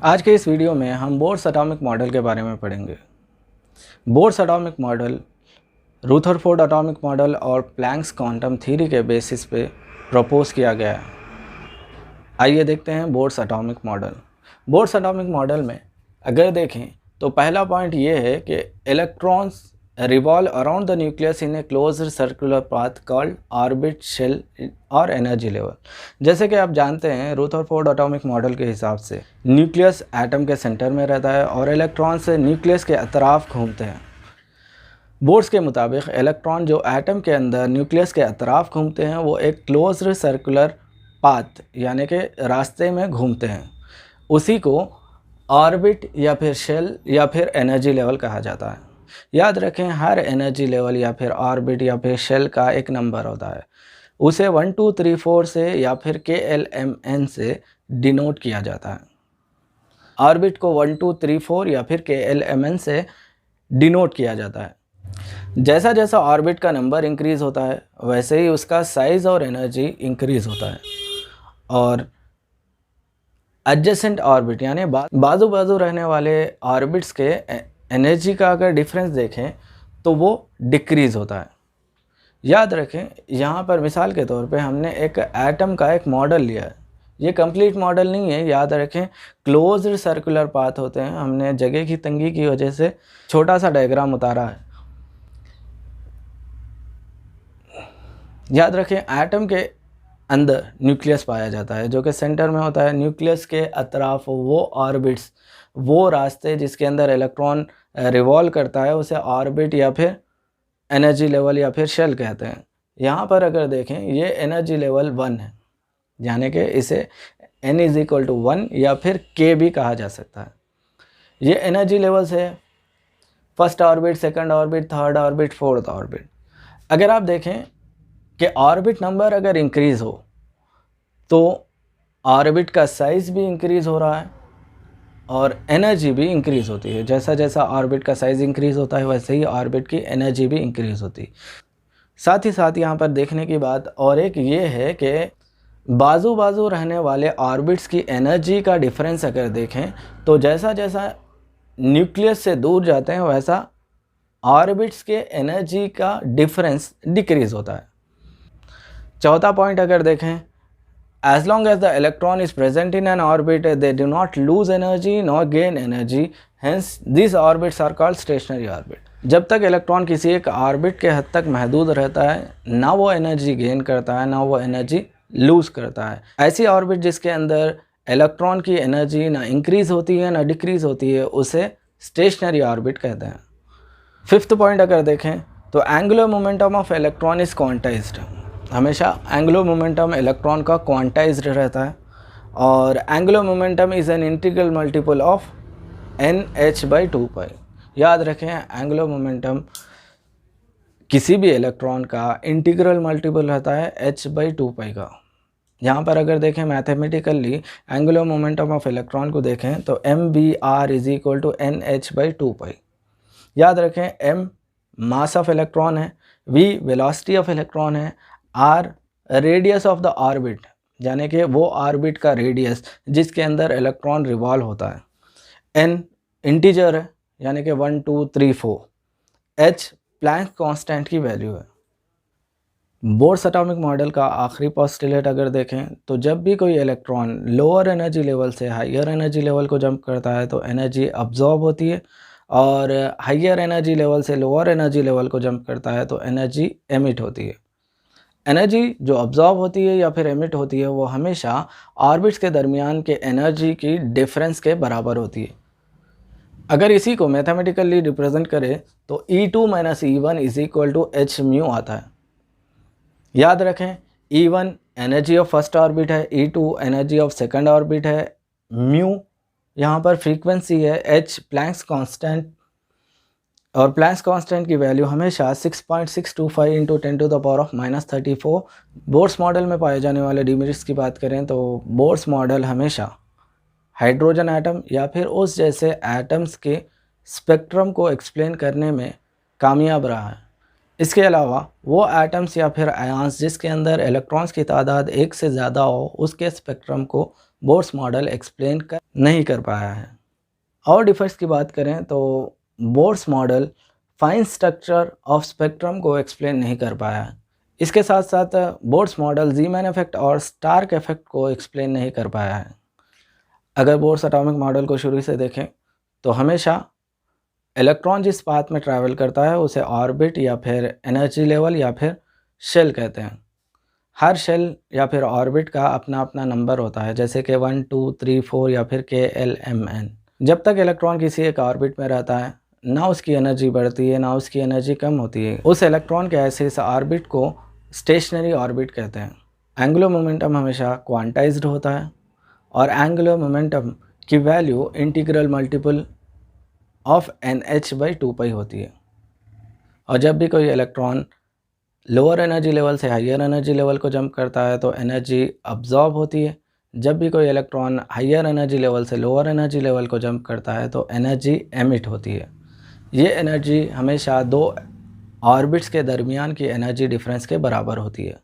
आज के इस वीडियो में हम बोर्स एटॉमिक मॉडल के बारे में पढ़ेंगे। Bohr's atomic model Rutherford atomic model और प्लैंक्स क्वांटम थ्योरी के बेसिस पे प्रपोज किया गया है। आइए देखते हैं Bohr's atomic model. Bohr's atomic model में अगर देखें तो पहला पॉइंट ये है कि electrons revolve around the nucleus in a closed circular path called orbit, shell और एनर्जी लेवल। जैसे कि आप जानते हैं रुदरफोर्ड एटॉमिक मॉडल के हिसाब से न्यूक्लियस एटम के सेंटर में रहता है और इलेक्ट्रॉन से न्यूक्लियस के अतराफ घूमते हैं। बोर्स के मुताबिक इलेक्ट्रॉन जो एटम के अंदर न्यूक्लियस के अतराफ घूमते हैं वो एक क्लोज्ड सर्कुलर पाथ यानी कि रास्ते में घूमते हैं। उसी को ऑर्बिट या फिर शेल या फिर एनर्जी लेवल कहा जाता है। याद रखें, हर एनर्जी लेवल या फिर ऑर्बिट या फिर शेल का एक नंबर होता है। उसे 1 2 3 4 से या फिर KLMN से डिनोट किया जाता है। ऑर्बिट को 1 2 3 4 या फिर KLMN से डिनोट किया जाता है। जैसा जैसा ऑर्बिट का नंबर इंक्रीज़ होता है वैसे ही उसका साइज़ और एनर्जी इंक्रीज़ होता है। और एडजेसेंट ऑर्बिट यानी बाजू बाजू रहने वाले ऑर्बिट्स के एनर्जी का अगर डिफरेंस देखें तो वो डिक्रीज़ होता है। याद रखें, यहाँ पर मिसाल के तौर पे हमने एक एटम का एक मॉडल लिया है। ये कंप्लीट मॉडल नहीं है, याद रखें क्लोज्ड सर्कुलर पाथ होते हैं। हमने जगह की तंगी की वजह से छोटा सा डायग्राम उतारा है। याद रखें, एटम के अंदर न्यूक्लियस पाया जाता है जो कि सेंटर में होता है। न्यूक्लियस के अतराफ वो ऑर्बिट्स, वो रास्ते जिसके अंदर इलेक्ट्रॉन रिवॉल्व करता है उसे ऑर्बिट या फिर एनर्जी लेवल या फिर शेल कहते हैं। यहाँ पर अगर देखें ये एनर्जी लेवल 1 है, यानी कि इसे n = 1 या फिर k भी कहा जा सकता है। ये एनर्जी लेवल्स है, first orbit, second orbit, third orbit, fourth orbit. अगर आप देखें कि ऑर्बिट नंबर अगर इंक्रीज़ हो तो ऑर्बिट का साइज़ भी इंक्रीज़ हो रहा है और एनर्जी भी इंक्रीज़ होती है। जैसा जैसा ऑर्बिट का साइज़ इंक्रीज़ होता है वैसे ही ऑर्बिट की एनर्जी भी इंक्रीज़ होती है। साथ ही साथ यहाँ पर देखने की बात और एक ये है कि बाजू बाजू रहने वाले ऑर्बिट्स की एनर्जी का डिफरेंस अगर देखें तो जैसा जैसा न्यूक्लियस से दूर जाते हैं वैसा ऑर्बिट्स के एनर्जी का डिफरेंस डिक्रीज़ होता है। चौथा पॉइंट अगर देखें, as long as the electron is present in an orbit they do not lose energy nor gain energy, hence these orbits are called stationary orbit। जब तक इलेक्ट्रॉन किसी एक ऑर्बिट के हद तक महदूद रहता है ना वो एनर्जी गेन करता है ना वो एनर्जी लूज़ करता है। ऐसी ऑर्बिट जिसके अंदर इलेक्ट्रॉन की एनर्जी ना इंक्रीज़ होती है ना डिक्रीज़ होती है उसे स्टेशनरी ऑर्बिट कहते हैं। फिफ्थ पॉइंट अगर देखें तो angular momentum of electron is quantized. हमेशा एंगुलर मोमेंटम इलेक्ट्रॉन का क्वांटाइज्ड रहता है और angular momentum is an integral multiple of NH/2π। याद रखें, एंगुलर मोमेंटम किसी भी इलेक्ट्रॉन का इंटीग्रल मल्टीपल रहता है h/2π का। यहाँ पर अगर देखें mathematically angular momentum of electron को देखें तो MBr = NH/2π। याद रखें, m मास ऑफ इलेक्ट्रॉन है, v वेलोसिटी ऑफ इलेक्ट्रॉन है, r radius of the orbit यानी कि वो ऑर्बिट का रेडियस जिसके अंदर इलेक्ट्रॉन रिवॉल्व होता है, n इंटीजर है यानी कि 1 2 3 4, h प्लैंक कांस्टेंट की वैल्यू है। बोर्स एटॉमिक मॉडल का आखिरी पोस्टुलेट अगर देखें तो जब भी कोई इलेक्ट्रॉन लोअर एनर्जी लेवल से हायर एनर्जी लेवल को जंप करता है तो एनर्जी अब्जॉर्ब होती है और हायर एनर्जी लेवल से लोअर एनर्जी लेवल को जंप करता है तो एनर्जी एमिट होती है। एनर्जी जो अब्जॉर्ब होती है या फिर एमिट होती है वो हमेशा ऑर्बिट्स के दरमियान के एनर्जी की डिफरेंस के बराबर होती है। अगर इसी को मैथमेटिकली रिप्रेजेंट करें तो E2 - E1 = hμ आता है। याद रखें, E1 energy of first orbit है, E2 energy of second orbit है, म्यू यहाँ पर फ्रीक्वेंसी है, h प्लैंक्स कांस्टेंट और प्लैंक्स कांस्टेंट की वैल्यू हमेशा 6.625 × 10⁻34। बोर्स मॉडल में पाए जाने वाले डिमेरिट्स की बात करें तो बोर्स मॉडल हमेशा हाइड्रोजन एटम या फिर उस जैसे एटम्स के स्पेक्ट्रम को एक्सप्लेन करने में कामयाब रहा है। इसके अलावा वो एटम्स या फिर आयंस जिसके अंदर इलेक्ट्रॉन्स की तादाद 1 से ज़्यादा हो उसके स्पेक्ट्रम को बोर्स मॉडल एक्सप्लेन नहीं कर पाया है। और डिफेक्ट्स की बात करें तो Bohr's model fine structure of spectrum को एक्सप्लेन नहीं कर पाया है। इसके साथ साथ बोर्स मॉडल ज़ीमैन इफेक्ट और स्टार्क इफेक्ट को एक्सप्लेन नहीं कर पाया है। अगर बोर्स एटॉमिक मॉडल को शुरू से देखें तो हमेशा इलेक्ट्रॉन जिस पाथ में ट्रैवल करता है उसे ऑर्बिट या फिर एनर्जी लेवल या फिर शेल कहते हैं। हर शेल या फिर ऑर्बिट का अपना अपना नंबर होता है, जैसे कि 1 2 3 4 या फिर KLMN। जब तक इलेक्ट्रॉन किसी एक ऑर्बिट में रहता है, ना उसकी एनर्जी बढ़ती है ना उसकी एनर्जी कम होती है। उस इलेक्ट्रॉन के ऐसे इस ऑर्बिट को स्टेशनरी ऑर्बिट कहते हैं। एंगुलर मोमेंटम हमेशा क्वांटाइज्ड होता है और एंगुलर मोमेंटम की value integral multiple of NH/2π होती है। और जब भी कोई इलेक्ट्रॉन लोअर एनर्जी लेवल से हाइयर एनर्जी लेवल को जंप करता है तो एनर्जी अब्जॉर्ब होती है। जब भी कोई इलेक्ट्रॉन हाइयर एनर्जी लेवल से लोअर एनर्जी लेवल को जंप करता है तो एनर्जी एमिट होती है। ये एनर्जी हमेशा दो ऑर्बिट्स के दरमियान की एनर्जी डिफरेंस के बराबर होती है।